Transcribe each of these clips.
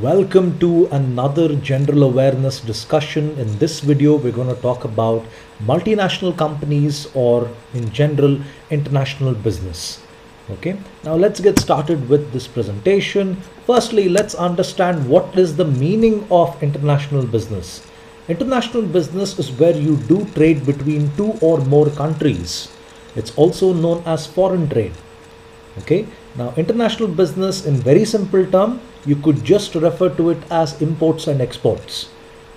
Welcome to another general awareness discussion. In this video, we're going to talk about multinational companies or in general international business. Okay, now let's get started with this presentation. Firstly, let's understand what is the meaning of international business. International business is where you do trade between two or more countries. It's also known as foreign trade. Okay, now international business in very simple term, you could just refer to it as imports and exports.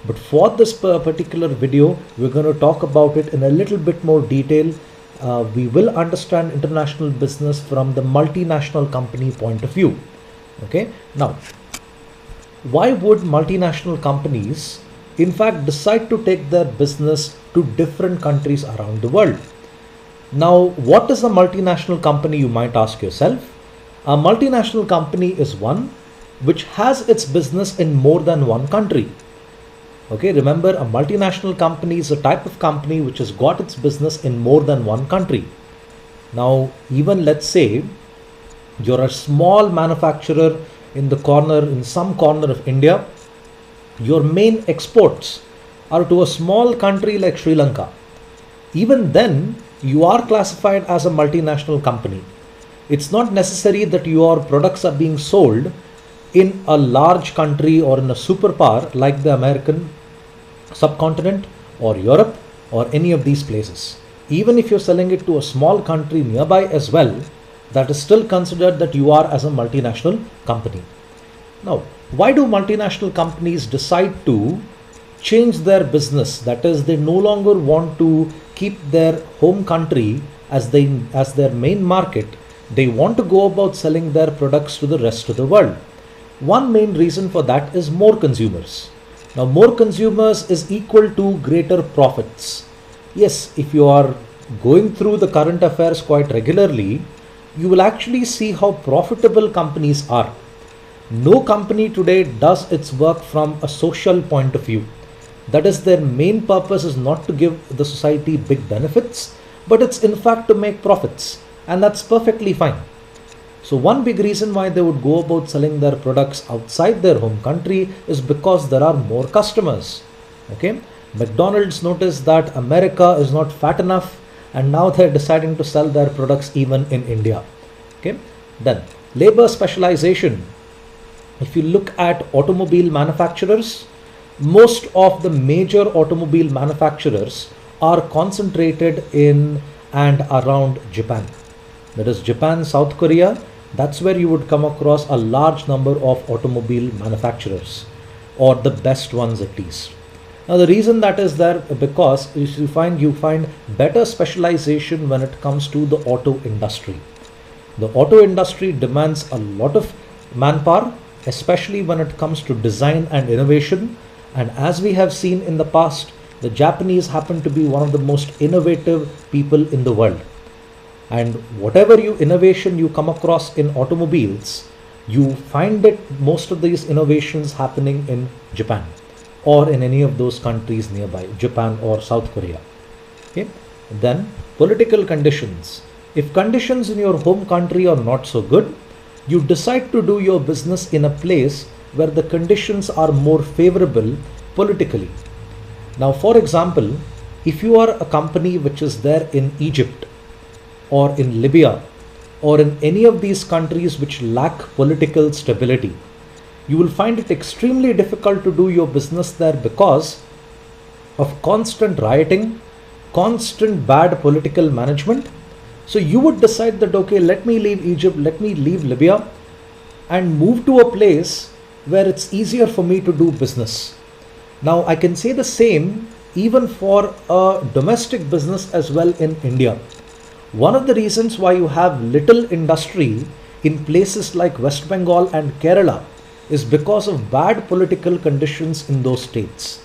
But for this particular video, we're going to talk about it in a little bit more detail. We will understand international business from the multinational company point of view. Okay, now why would multinational companies in fact decide to take their business to different countries around the world? Now, what is a multinational company, you might ask yourself? A multinational company is one which has its business in more than one country. Okay, remember, a multinational company is a type of company which has got its business in more than one country. Now, even let's say you're a small manufacturer in some corner of India, your main exports are to a small country like Sri Lanka. Even then, you are classified as a multinational company. It's not necessary that your products are being sold in a large country or in a superpower like the American subcontinent or Europe or any of these places. Even if you're selling it to a small country nearby as well, that is still considered that you are as a multinational company. Now, why do multinational companies decide to change their business? That is, they no longer want to keep their home country as their main market. They want to go about selling their products to the rest of the world. One main reason for that is more consumers. Now, more consumers is equal to greater profits. Yes, if you are going through the current affairs quite regularly, you will actually see how profitable companies are. No company today does its work from a social point of view. That is, their main purpose is not to give the society big benefits, but it's in fact to make profits, and that's perfectly fine. So one big reason why they would go about selling their products outside their home country is because there are more customers. Okay, McDonald's noticed that America is not fat enough, and now they're deciding to sell their products even in India. Okay, then labor specialization. If you look at automobile manufacturers, most of the major automobile manufacturers are concentrated in and around Japan. That is Japan, South Korea. That's where you would come across a large number of automobile manufacturers, or the best ones at least. Now, the reason that is there because you find better specialization when it comes to the auto industry. The auto industry demands a lot of manpower, especially when it comes to design and innovation. And as we have seen in the past, the Japanese happen to be one of the most innovative people in the world. And whatever innovation you come across in automobiles, you find it most of these innovations happening in Japan or in any of those countries nearby, Japan or South Korea. Okay. Then political conditions. If conditions in your home country are not so good, you decide to do your business in a place where the conditions are more favorable politically. Now, for example, if you are a company which is there in Egypt or in Libya or in any of these countries which lack political stability, you will find it extremely difficult to do your business there because of constant rioting, constant bad political management. So you would decide that, okay, let me leave Egypt, let me leave Libya and move to a place where it's easier for me to do business. Now, I can say the same even for a domestic business as well in India. One of the reasons why you have little industry in places like West Bengal and Kerala is because of bad political conditions in those states.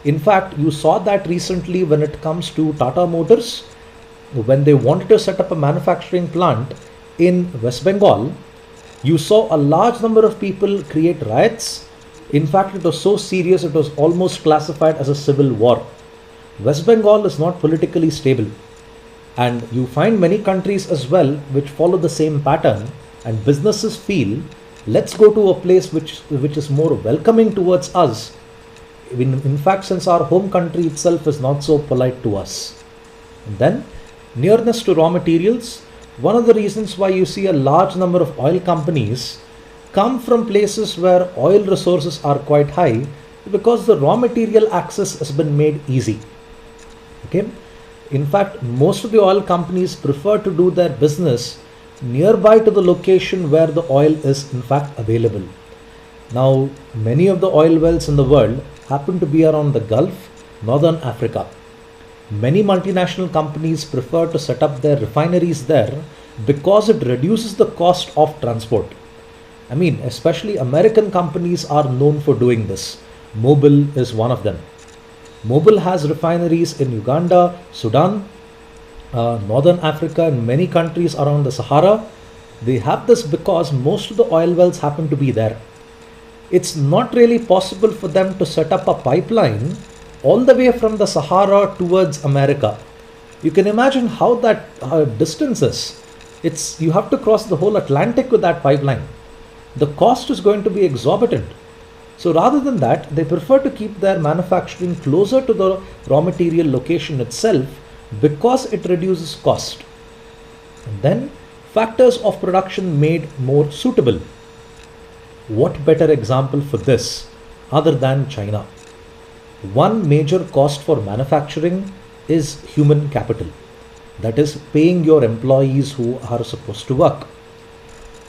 In fact, you saw that recently when it comes to Tata Motors, when they wanted to set up a manufacturing plant in West Bengal. You saw a large number of people create riots. In fact, it was so serious, it was almost classified as a civil war. West Bengal is not politically stable. And you find many countries as well which follow the same pattern, and businesses feel Let's go to a place which is more welcoming towards us. In fact, since our home country itself is not so polite to us. And then, nearness to raw materials. One of the reasons why you see a large number of oil companies come from places where oil resources are quite high, because the raw material access has been made easy. Okay. In fact, most of the oil companies prefer to do their business nearby to the location where the oil is in fact available. Now, many of the oil wells in the world happen to be around the Gulf, Northern Africa. Many multinational companies prefer to set up their refineries there because it reduces the cost of transport. I mean, especially American companies are known for doing this. Mobil is one of them. Mobil has refineries in Uganda, Sudan, Northern Africa, and many countries around the Sahara. They have this because most of the oil wells happen to be there. It's not really possible for them to set up a pipeline all the way from the Sahara towards America. You can imagine how that distance is. You have to cross the whole Atlantic with that pipeline. The cost is going to be exorbitant. So rather than that, they prefer to keep their manufacturing closer to the raw material location itself because it reduces cost. And then, factors of production made more suitable. What better example for this other than China? One major cost for manufacturing is human capital, that is, paying your employees who are supposed to work.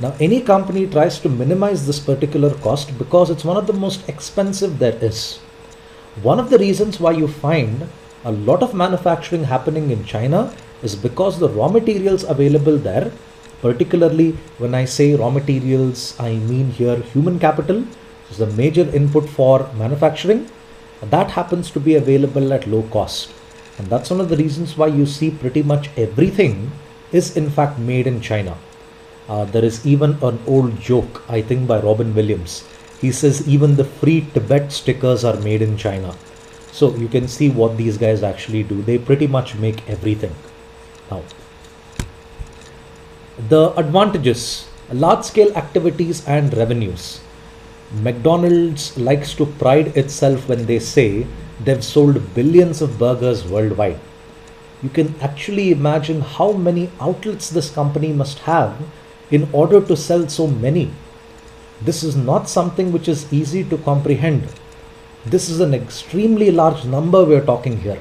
Now, any company tries to minimize this particular cost because it's one of the most expensive there is. One of the reasons why you find a lot of manufacturing happening in China is because the raw materials available there, particularly when I say raw materials, I mean here human capital, which is the major input for manufacturing, that happens to be available at low cost. And that's one of the reasons why you see pretty much everything is in fact made in China. There is even an old joke, I think by Robin Williams. He says even the free Tibet stickers are made in China. So you can see what these guys actually do. They pretty much make everything. Now, the advantages, large scale activities and revenues. McDonald's likes to pride itself when they say they've sold billions of burgers worldwide. You can actually imagine how many outlets this company must have in order to sell so many. This is not something which is easy to comprehend. This is an extremely large number we're talking here.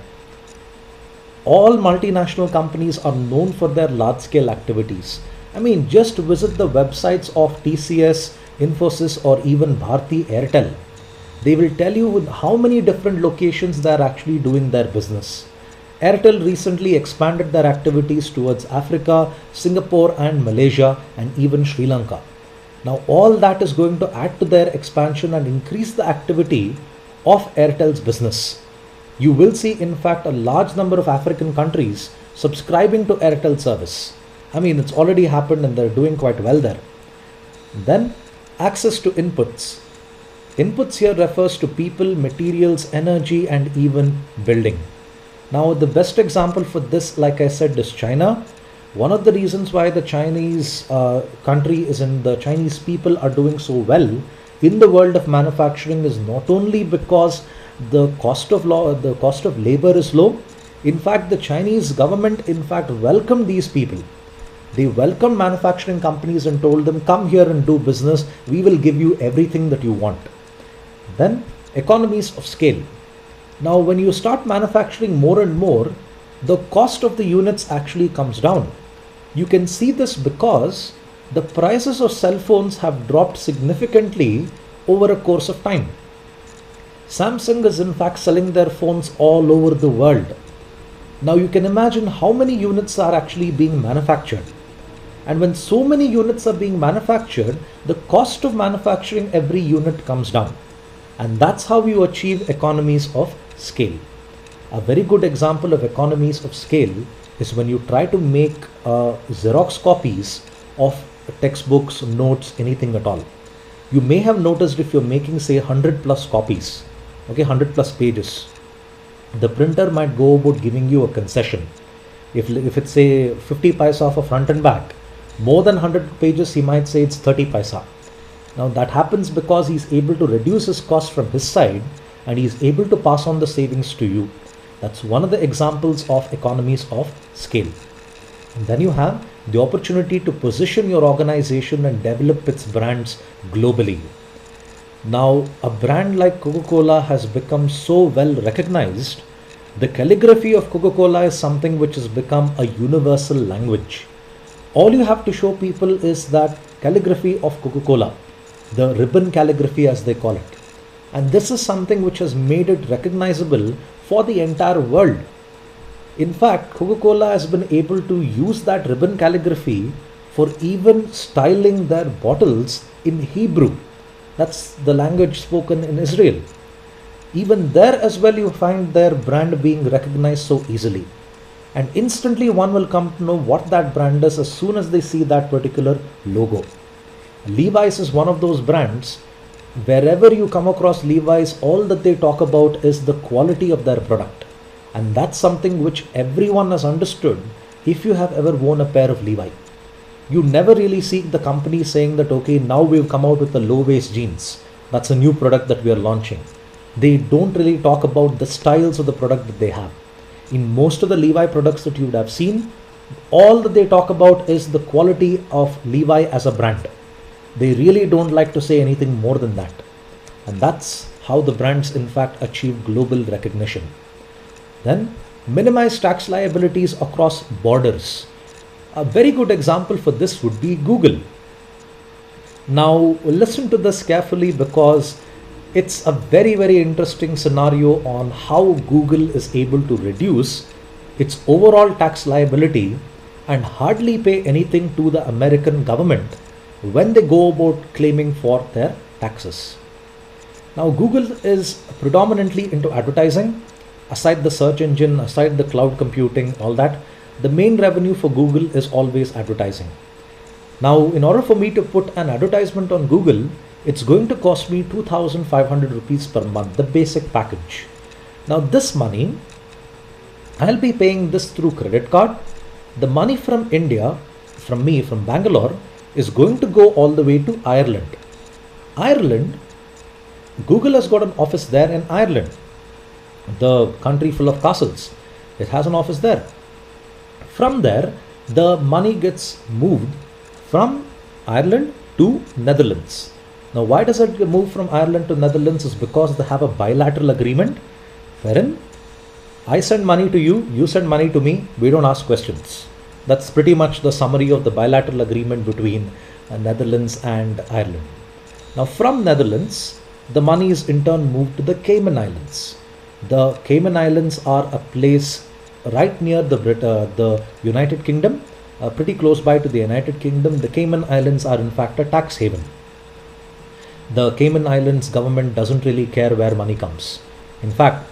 All multinational companies are known for their large scale activities. I mean, just visit the websites of TCS, Infosys, or even Bharti Airtel. They will tell you with how many different locations they are actually doing their business. Airtel recently expanded their activities towards Africa, Singapore and Malaysia and even Sri Lanka. Now all that is going to add to their expansion and increase the activity of Airtel's business. You will see in fact a large number of African countries subscribing to Airtel service. I mean, it's already happened and they're doing quite well there. Then access to inputs. Inputs here refers to people, materials, energy and even building. Now the best example for this, like I said, is China. One of the reasons why the Chinese country is in the Chinese people are doing so well in the world of manufacturing is not only because the cost of labor is low. In fact, the Chinese government in fact welcomed these people. They welcomed manufacturing companies and told them, come here and do business. We will give you everything that you want. Then economies of scale. Now, when you start manufacturing more and more, the cost of the units actually comes down. You can see this because the prices of cell phones have dropped significantly over a course of time. Samsung is in fact selling their phones all over the world. Now you can imagine how many units are actually being manufactured. And when so many units are being manufactured, the cost of manufacturing every unit comes down. And that's how you achieve economies of scale. A very good example of economies of scale is when you try to make Xerox copies of textbooks, notes, anything at all. You may have noticed if you're making say 100 plus copies, okay, 100 plus pages, the printer might go about giving you a concession. If it's say 50 paisa for front and back, more than 100 pages, he might say it's 30 paisa. Now that happens because he's able to reduce his cost from his side and he's able to pass on the savings to you. That's one of the examples of economies of scale. And then you have the opportunity to position your organization and develop its brands globally. Now, a brand like Coca-Cola has become so well recognized. The calligraphy of Coca-Cola is something which has become a universal language. All you have to show people is that calligraphy of Coca-Cola, the ribbon calligraphy as they call it. And this is something which has made it recognizable for the entire world. In fact, Coca-Cola has been able to use that ribbon calligraphy for even styling their bottles in Hebrew. That's the language spoken in Israel. Even there as well, you find their brand being recognized so easily. And instantly one will come to know what that brand is as soon as they see that particular logo. Levi's is one of those brands. Wherever you come across Levi's, all that they talk about is the quality of their product. And that's something which everyone has understood if you have ever worn a pair of Levi. You never really see the company saying that, okay, now we've come out with the low waist jeans. That's a new product that we are launching. They don't really talk about the styles of the product that they have. In most of the Levi products that you would have seen, all that they talk about is the quality of Levi as a brand. They really don't like to say anything more than that. And that's how the brands in fact achieve global recognition. Then, minimize tax liabilities across borders. A very good example for this would be Google. Now, listen to this carefully because it's a very, very interesting scenario on how Google is able to reduce its overall tax liability and hardly pay anything to the American government when they go about claiming for their taxes. Now, Google is predominantly into advertising. Aside the search engine, aside the cloud computing, all that, the main revenue for Google is always advertising. Now, in order for me to put an advertisement on Google, it's going to cost me 2,500 rupees per month, the basic package. Now, this money, I'll be paying this through credit card. The money from India, from me, from Bangalore, is going to go all the way to Ireland. Ireland, Google has got an office there in Ireland, the country full of castles. It has an office there. From there, the money gets moved from Ireland to Netherlands. Now, why does it move from Ireland to Netherlands? Is because they have a bilateral agreement wherein I send money to you, you send money to me, we don't ask questions. That's pretty much the summary of the bilateral agreement between Netherlands and Ireland. Now, from Netherlands, the money is in turn moved to the Cayman Islands. The Cayman Islands are a place right near the United Kingdom, pretty close by to the United Kingdom. The Cayman Islands are in fact a tax haven. The Cayman Islands government doesn't really care where money comes. In fact,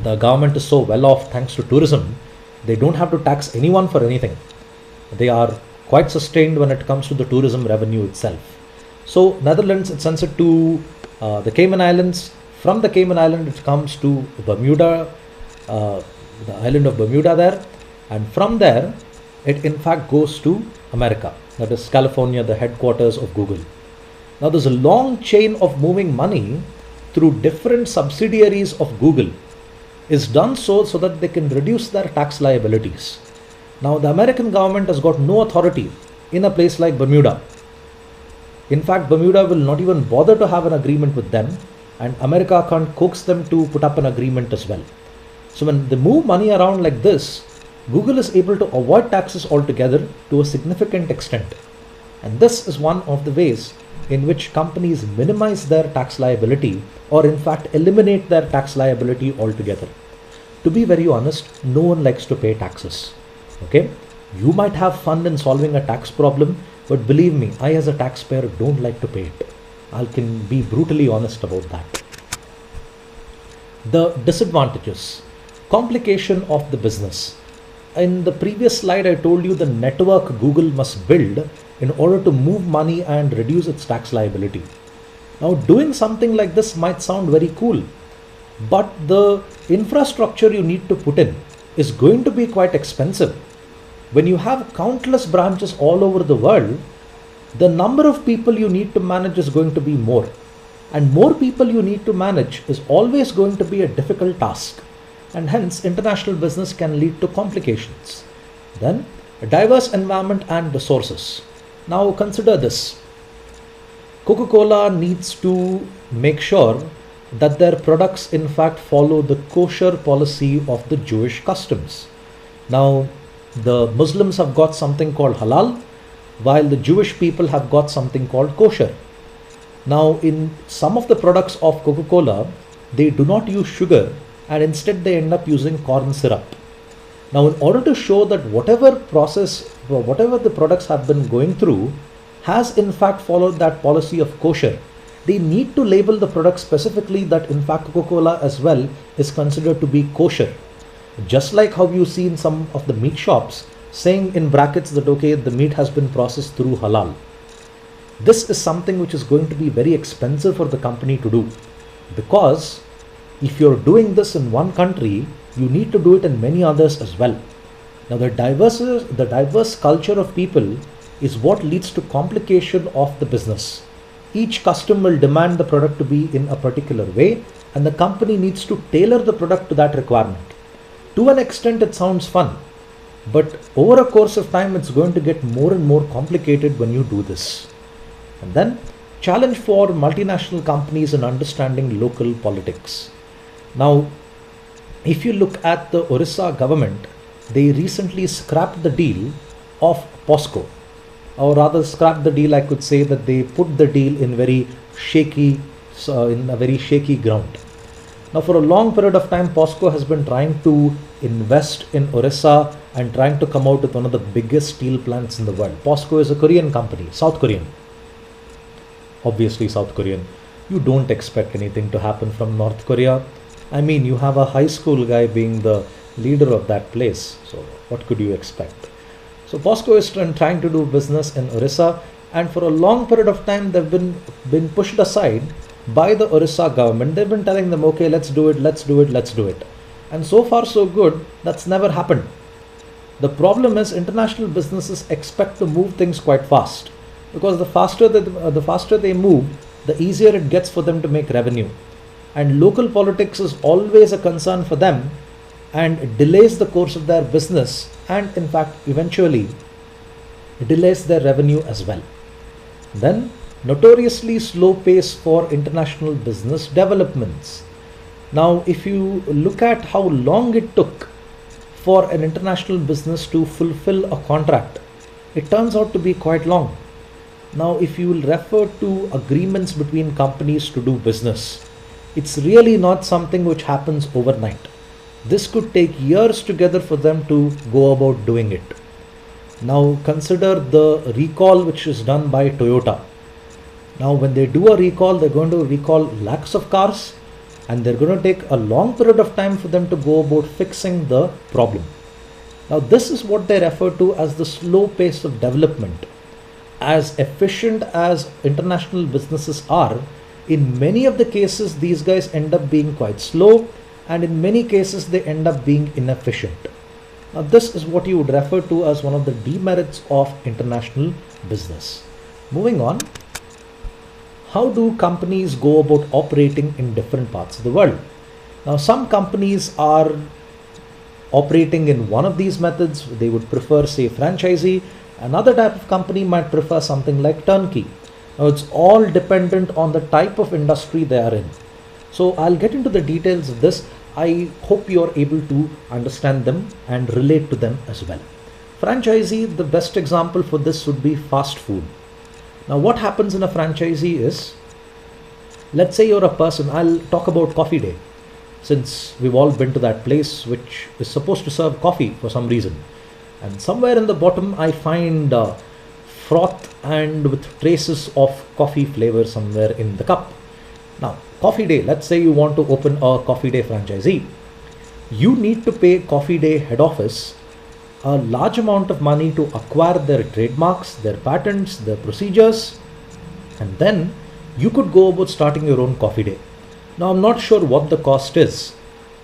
the government is so well off thanks to tourism, they don't have to tax anyone for anything. They are quite sustained when it comes to the tourism revenue itself. So Netherlands, it sends it to the Cayman Islands. From the Cayman Island, it comes to Bermuda, the island of Bermuda there, and from there it in fact goes to America, that is California, the headquarters of Google. Now there's a long chain of moving money through different subsidiaries of Google is done so that they can reduce their tax liabilities. Now the American government has got no authority in a place like Bermuda. In fact, Bermuda will not even bother to have an agreement with them, and America can't coax them to put up an agreement as well. So when they move money around like this, Google is able to avoid taxes altogether to a significant extent. And this is one of the ways in which companies minimize their tax liability, or in fact eliminate their tax liability altogether. To be very honest, no one likes to pay taxes. Okay? You might have fun in solving a tax problem, but believe me, I as a taxpayer don't like to pay it. I can be brutally honest about that. The disadvantages. Complication of the business. In the previous slide, I told you the network Google must build in order to move money and reduce its tax liability. Now, doing something like this might sound very cool, but the infrastructure you need to put in is going to be quite expensive. When you have countless branches all over the world, the number of people you need to manage is going to be more. And more people you need to manage is always going to be a difficult task. And hence, international business can lead to complications. Then, a diverse environment and resources. Now, consider this. Coca-Cola needs to make sure that their products in fact follow the kosher policy of the Jewish customs. Now, the Muslims have got something called halal, while the Jewish people have got something called kosher. Now, in some of the products of Coca-Cola, they do not use sugar and instead they end up using corn syrup. Now, in order to show that whatever process, or whatever the products have been going through has in fact followed that policy of kosher, they need to label the product specifically that in fact Coca-Cola as well is considered to be kosher. Just like how you see in some of the meat shops saying in brackets that okay, the meat has been processed through halal. This is something which is going to be very expensive for the company to do, because if you're doing this in one country, you need to do it in many others as well. Now, the diverse culture of people is what leads to complication of the business. Each customer will demand the product to be in a particular way, and the company needs to tailor the product to that requirement. To an extent, it sounds fun, but over a course of time, it's going to get more and more complicated when you do this. And then, challenge for multinational companies in understanding local politics. Now, if you look at the Orissa government, they recently scrapped the deal of POSCO, or rather scrapped the deal, I could say that they put the deal in a very shaky ground. Now, for a long period of time, POSCO has been trying to invest in Orissa and trying to come out with one of the biggest steel plants in the world. POSCO is a Korean company, South Korean. Obviously South Korean. You don't expect anything to happen from North Korea. I mean, you have a high school guy being the leader of that place. So what could you expect? So POSCO is trying to do business in Orissa, and for a long period of time they've been pushed aside by the Orissa government. They've been telling them, okay, let's do it, let's do it, let's do it. And so far so good, that's never happened. The problem is international businesses expect to move things quite fast, because the faster they move, the easier it gets for them to make revenue. And local politics is always a concern for them, and it delays the course of their business, and in fact eventually it delays their revenue as well. Then, notoriously slow pace for international business developments. Now, if you look at how long it took for an international business to fulfill a contract, it turns out to be quite long. Now, if you will refer to agreements between companies to do business, it's really not something which happens overnight. This could take years together for them to go about doing it. Now, consider the recall which is done by Toyota. Now, when they do a recall, they're going to recall lakhs of cars, and they're going to take a long period of time for them to go about fixing the problem. Now, this is what they refer to as the slow pace of development. As efficient as international businesses are, in many of the cases, these guys end up being quite slow, and in many cases, they end up being inefficient. Now, this is what you would refer to as one of the demerits of international business. Moving on, how do companies go about operating in different parts of the world? Now, some companies are operating in one of these methods. They would prefer, say, franchisee. Another type of company might prefer something like turnkey. Now, it's all dependent on the type of industry they are in. So I'll get into the details of this. I hope you are able to understand them and relate to them as well. Franchisee, the best example for this would be fast food. Now, what happens in a franchisee is, let's say you're a person, I'll talk about Coffee Day, since we've all been to that place which is supposed to serve coffee for some reason. And somewhere in the bottom, I find froth and with traces of coffee flavor somewhere in the cup. Now, Coffee Day, let's say you want to open a Coffee Day franchisee. You need to pay Coffee Day head office a large amount of money to acquire their trademarks, their patents, their procedures, and then you could go about starting your own Coffee Day. Now, I'm not sure what the cost is.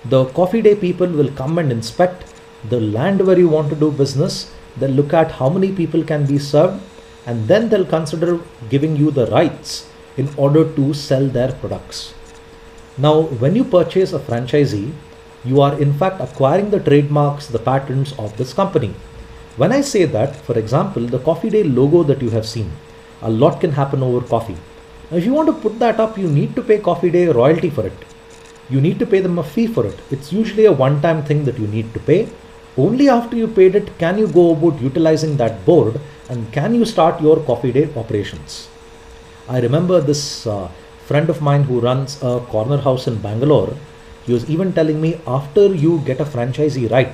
The Coffee Day people will come and inspect the land where you want to do business. They'll look at how many people can be served, and then they'll consider giving you the rights in order to sell their products. Now, when you purchase a franchisee, you are in fact acquiring the trademarks, the patents of this company. When I say that, for example, the Coffee Day logo that you have seen, a lot can happen over coffee. Now, if you want to put that up, you need to pay Coffee Day royalty for it. You need to pay them a fee for it. It's usually a one-time thing that you need to pay. Only after you paid it can you go about utilizing that board and can you start your Coffee Day operations. I remember this friend of mine who runs a corner house in Bangalore. He was even telling me, after you get a franchisee right,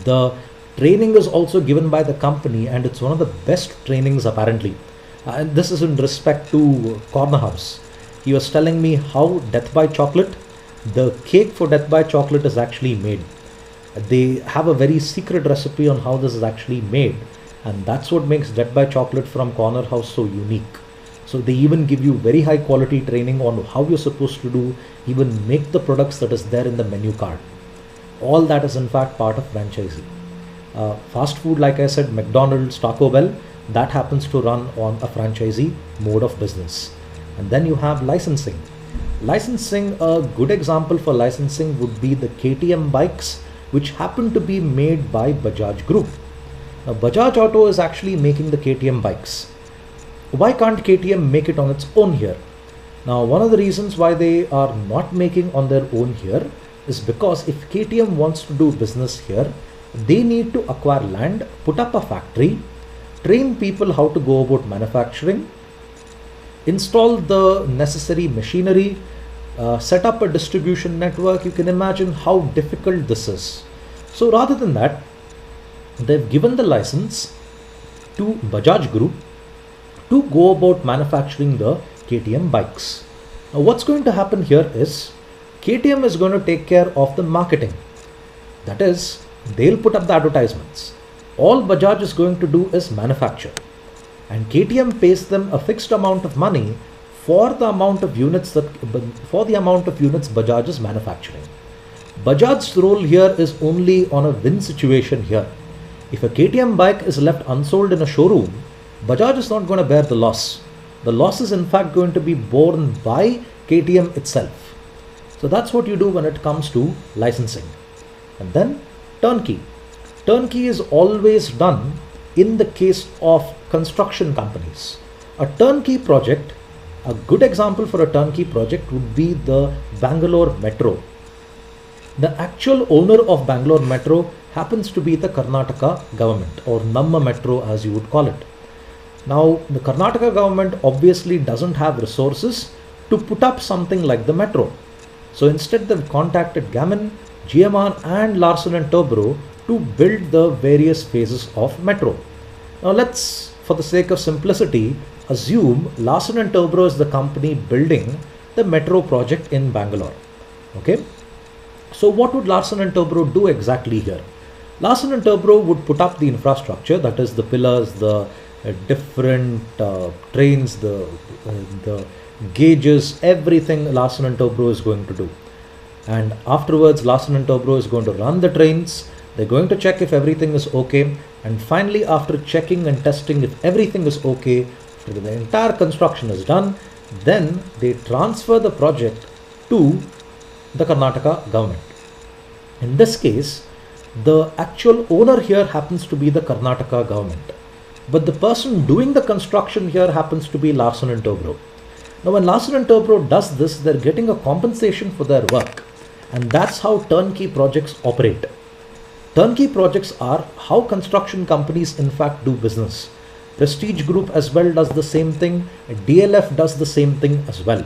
the training is also given by the company, and it's one of the best trainings apparently. And this is in respect to corner house. He was telling me how Death by Chocolate, the cake for Death by Chocolate is actually made. They have a very secret recipe on how this is actually made, and that's what makes Death by Chocolate from Corner House so unique. So they even give you very high quality training on how you're supposed to do, even make the products that is there in the menu card. All that is in fact part of franchisee. Fast food, like I said, McDonald's, Taco Bell, that happens to run on a franchisee mode of business. And then you have licensing. Licensing, a good example for licensing would be the KTM bikes, which happen to be made by Bajaj Group. Now, Bajaj Auto is actually making the KTM bikes. Why can't KTM make it on its own here? Now, one of the reasons why they are not making on their own here is because if KTM wants to do business here, they need to acquire land, put up a factory, train people how to go about manufacturing, install the necessary machinery, set up a distribution network. You can imagine how difficult this is. So rather than that, they've given the license to Bajaj Group to go about manufacturing the KTM bikes. Now what's going to happen here is KTM is going to take care of the marketing. That is, they'll put up the advertisements. All Bajaj is going to do is manufacture, and KTM pays them a fixed amount of money for the amount of units Bajaj is manufacturing. Bajaj's role here is only on a win situation here. If a KTM bike is left unsold in a showroom, Bajaj is not going to bear the loss. The loss is in fact going to be borne by KTM itself. So that's what you do when it comes to licensing. And then turnkey. Turnkey is always done in the case of construction companies. A turnkey project, a good example for a turnkey project would be the Bangalore Metro. The actual owner of Bangalore Metro happens to be the Karnataka government, or Namma Metro as you would call it. Now, the Karnataka government obviously doesn't have resources to put up something like the metro. So instead they've contacted Gammon, GMR and Larsen & Toubro to build the various phases of metro. Now let's, for the sake of simplicity, assume Larsen & Toubro is the company building the metro project in Bangalore. Okay. So what would Larsen & Toubro do exactly here? Larsen & Toubro would put up the infrastructure, that is the pillars, the different trains, the gauges, everything Larsen & Toubro is going to do. And afterwards Larsen & Toubro is going to run the trains. They're going to check if everything is okay, and finally after checking and testing if everything is okay, after the entire construction is done, then they transfer the project to the Karnataka government. In this case, the actual owner here happens to be the Karnataka government, but the person doing the construction here happens to be Larsen & Toubro. Now when Larsen & Toubro does this, they're getting a compensation for their work, and that's how turnkey projects operate. Turnkey projects are how construction companies in fact do business. Prestige Group as well does the same thing, DLF does the same thing as well.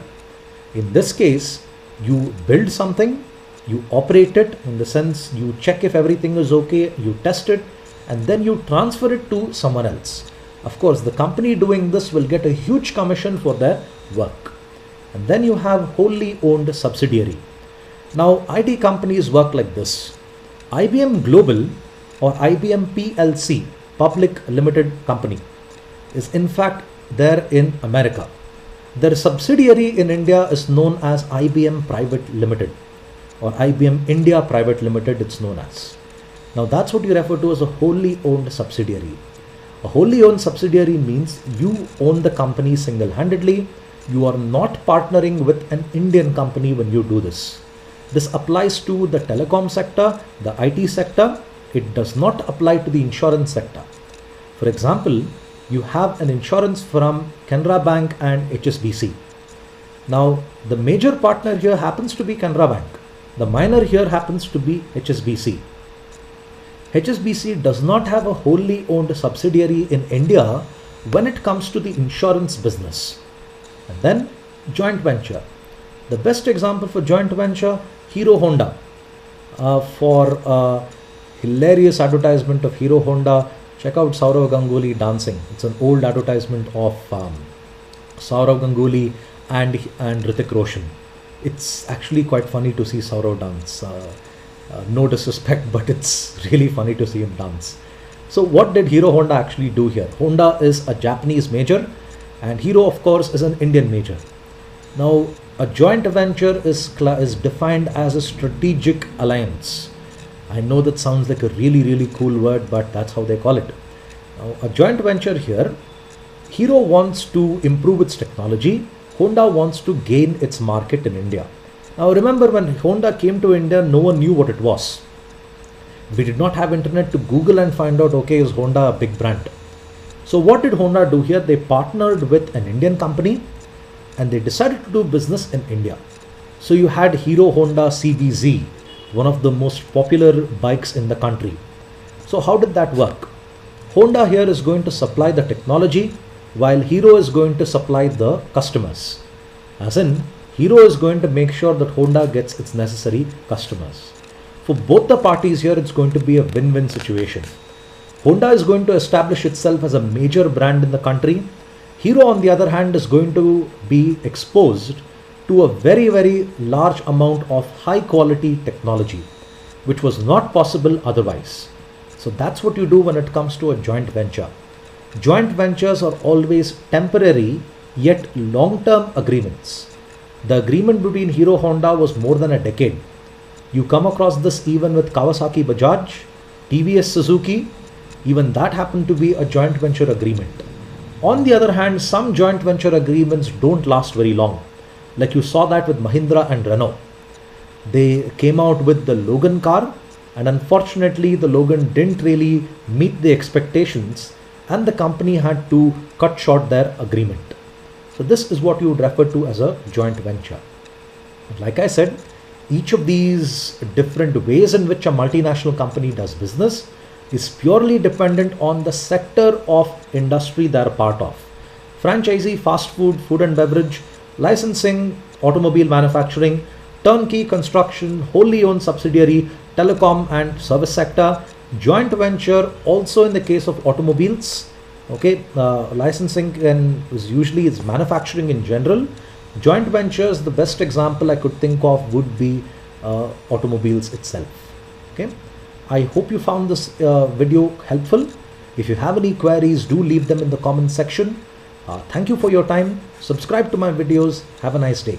In this case, you build something, you operate it, in the sense you check if everything is okay, you test it, and then you transfer it to someone else. Of course, the company doing this will get a huge commission for their work. And then you have wholly owned subsidiary. Now IT companies work like this. IBM Global or IBM PLC, Public Limited Company, is in fact there in America. Their subsidiary in India is known as IBM Private Limited, or IBM India Private Limited it's known as. Now that's what you refer to as a wholly owned subsidiary. A wholly owned subsidiary means you own the company single-handedly. You are not partnering with an Indian company when you do this. This applies to the telecom sector, the IT sector. It does not apply to the insurance sector. For example, you have an insurance from Canara Bank and HSBC. Now, the major partner here happens to be Canara Bank. The minor here happens to be HSBC. HSBC does not have a wholly owned subsidiary in India when it comes to the insurance business. And then joint venture. The best example for joint venture, Hero Honda. For a hilarious advertisement of Hero Honda, check out Sourav Ganguly dancing. It's an old advertisement of Sourav Ganguly and Hrithik Roshan. It's actually quite funny to see Sourav dance. No disrespect, but it's really funny to see him dance. So what did Hero Honda actually do here? Honda is a Japanese major and Hero of course is an Indian major. Now a joint venture is defined as a strategic alliance. I know that sounds like a really cool word, but that's how they call it. Now a joint venture here, Hero wants to improve its technology, Honda wants to gain its market in India. Now remember, when Honda came to India, no one knew what it was. We did not have internet to Google and find out, okay, is Honda a big brand? So what did Honda do here? They partnered with an Indian company and they decided to do business in India. So you had Hero Honda CBZ, one of the most popular bikes in the country. So how did that work? Honda here is going to supply the technology while Hero is going to supply the customers. As in, Hero is going to make sure that Honda gets its necessary customers. For both the parties here, it's going to be a win-win situation. Honda is going to establish itself as a major brand in the country. Hero, on the other hand, is going to be exposed to a very large amount of high-quality technology, which was not possible otherwise. So that's what you do when it comes to a joint venture. Joint ventures are always temporary yet long-term agreements. The agreement between Hero Honda was more than a decade. You come across this even with Kawasaki Bajaj, TVS Suzuki, even that happened to be a joint venture agreement. On the other hand, some joint venture agreements don't last very long. Like you saw that with Mahindra and Renault. They came out with the Logan car and unfortunately the Logan didn't really meet the expectations and the company had to cut short their agreement. So this is what you would refer to as a joint venture. Like I said, each of these different ways in which a multinational company does business is purely dependent on the sector of industry they are part of. Franchisee, fast food, food and beverage, licensing, automobile manufacturing, turnkey construction, wholly owned subsidiary, telecom and service sector, joint venture also in the case of automobiles. Okay, licensing is usually manufacturing in general. Joint ventures, the best example I could think of would be automobiles itself. Okay, I hope you found this video helpful. If you have any queries, do leave them in the comment section. Thank you for your time. Subscribe to my videos. Have a nice day.